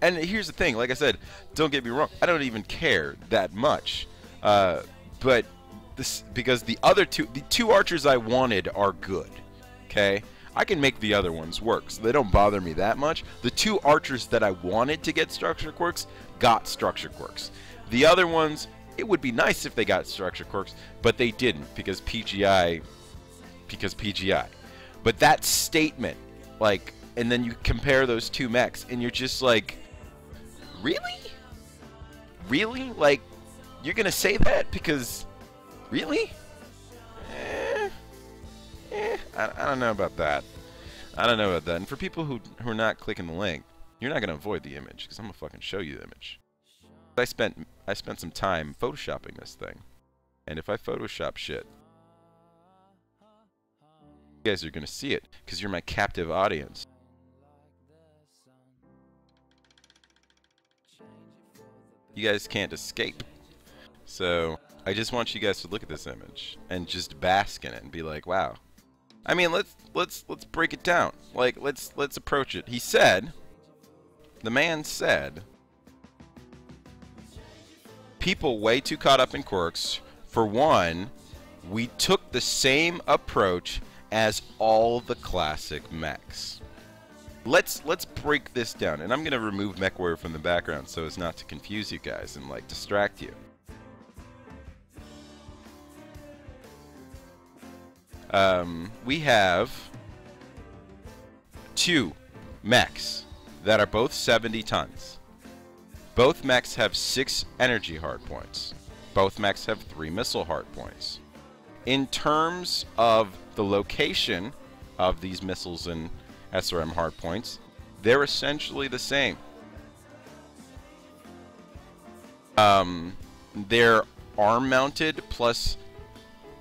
And here's the thing, like I said, don't get me wrong, I don't even care that much. But this, because the two archers I wanted are good. Okay? I can make the other ones work, so they don't bother me that much. The two archers that I wanted to get structure quirks got structure quirks. The other ones, it would be nice if they got structure quirks, but they didn't because PGI. But that statement, like, and then you compare those two mechs, and you're just like, really? Really? Like, you're gonna say that because, really? I don't know about that. I don't know about that. And for people who are not clicking the link, you're not gonna avoid the image because I'm gonna fucking show you the image. I spent some time photoshopping this thing, and if I Photoshop shit, you guys are gonna see it because you're my captive audience. You guys can't escape. So I just want you guys to look at this image and just bask in it and be like, wow. I mean, let's break it down. Like, let's approach it. He said, the man said, people way too caught up in quirks. For one, we took the same approach as all the classic mechs. Let's break this down, and I'm gonna remove MechWarrior from the background so as not to confuse you guys and like distract you. We have two mechs that are both 70 tons. Both mechs have 6 energy hardpoints. Both mechs have 3 missile hardpoints. In terms of the location of these missiles and SRM hardpoints, they're essentially the same. They're arm mounted plus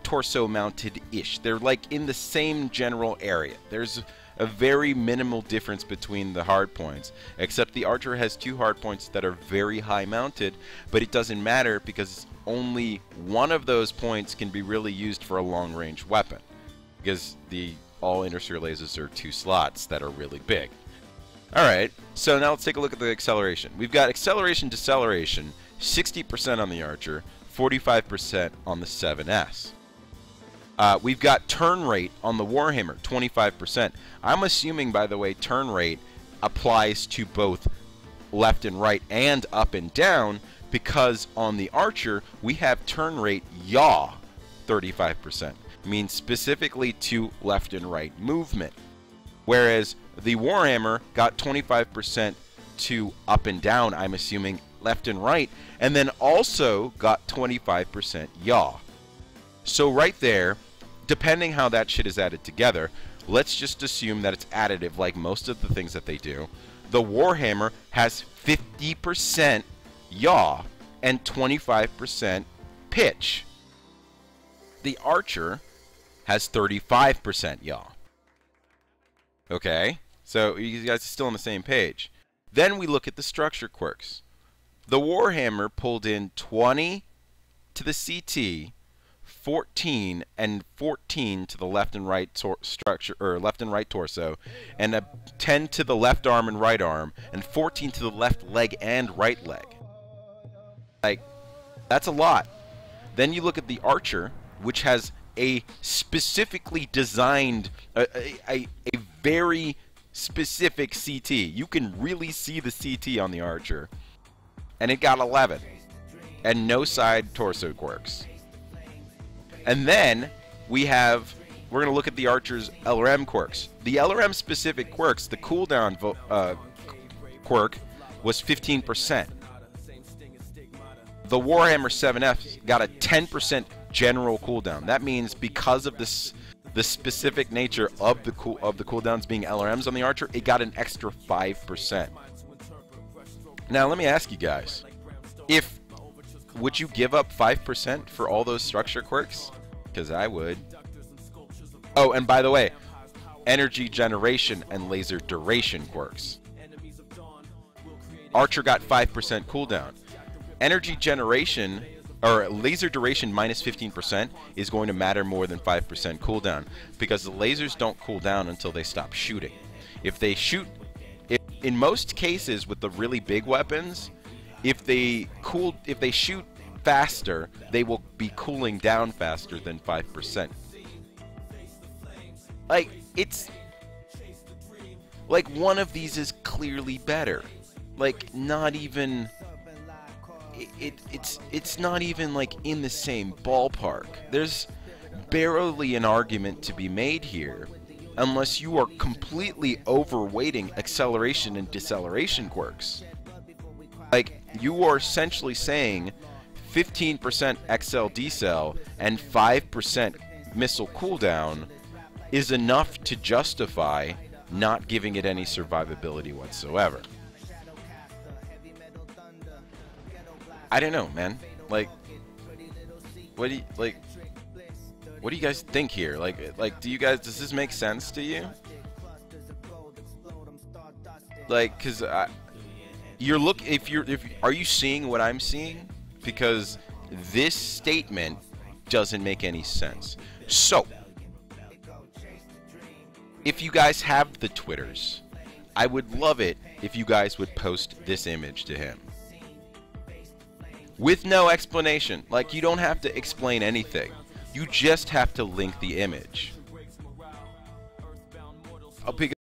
torso mounted-ish. They're like in the same general area. There's a very minimal difference between the hardpoints, except the Archer has 2 hardpoints that are very high mounted, but it doesn't matter because only one of those points can be really used for a long-range weapon, because the all Intersphere lasers are 2 slots that are really big. Alright, so now let's take a look at the acceleration. We've got acceleration deceleration, 60% on the Archer, 45% on the 7S. We've got turn rate on the Warhammer, 25%. I'm assuming, by the way, turn rate applies to both left and right and up and down, because on the Archer, we have turn rate yaw, 35%. Means specifically to left and right movement. Whereas the Warhammer got 25% to up and down, I'm assuming, left and right, and then also got 25% yaw. So right there, depending how that shit is added together, let's just assume that it's additive like most of the things that they do. The Warhammer has 50% yaw and 25% pitch. The Archer has 35% yaw. Okay? So you guys are still on the same page. Then we look at the structure quirks. The Warhammer pulled in 20 to the CT, 14 and 14 to the left and right structure, or left and right torso, and a 10 to the left arm and right arm, and 14 to the left leg and right leg. Like, that's a lot. Then you look at the Archer, which has a specifically designed, a very specific CT. You can really see the CT on the Archer. And it got 11. And no side torso quirks. And then we're going to look at the Archer's LRM quirks. The LRM specific quirks, the cooldown quirk was 15%. The Warhammer 7F got a 10% general cooldown. That means because of the specific nature of the cooldowns being LRMs on the Archer, it got an extra 5%. Now let me ask you guys, would you give up 5% for all those structure quirks? Because I would. Oh, and by the way, energy generation and laser duration quirks. Archer got 5% cooldown. Energy generation, or laser duration minus 15% is going to matter more than 5% cooldown, because the lasers don't cool down until they stop shooting. If they shoot, in most cases with the really big weapons, if they shoot faster, they will be cooling down faster than 5%. Like, it's like one of these is clearly better. Like, not even it's not even like in the same ballpark. There's barely an argument to be made here unless you are completely overweighting acceleration and deceleration quirks. Like, you are essentially saying 15% XL decel and 5% missile cooldown is enough to justify not giving it any survivability whatsoever. I don't know, man. Like, what do you guys think here? Like, does this make sense to you? Like, cause are you seeing what I'm seeing? Because this statement doesn't make any sense. So, if you guys have the Twitters, I would love it if you guys would post this image to him. With no explanation. Like, you don't have to explain anything. You just have to link the image.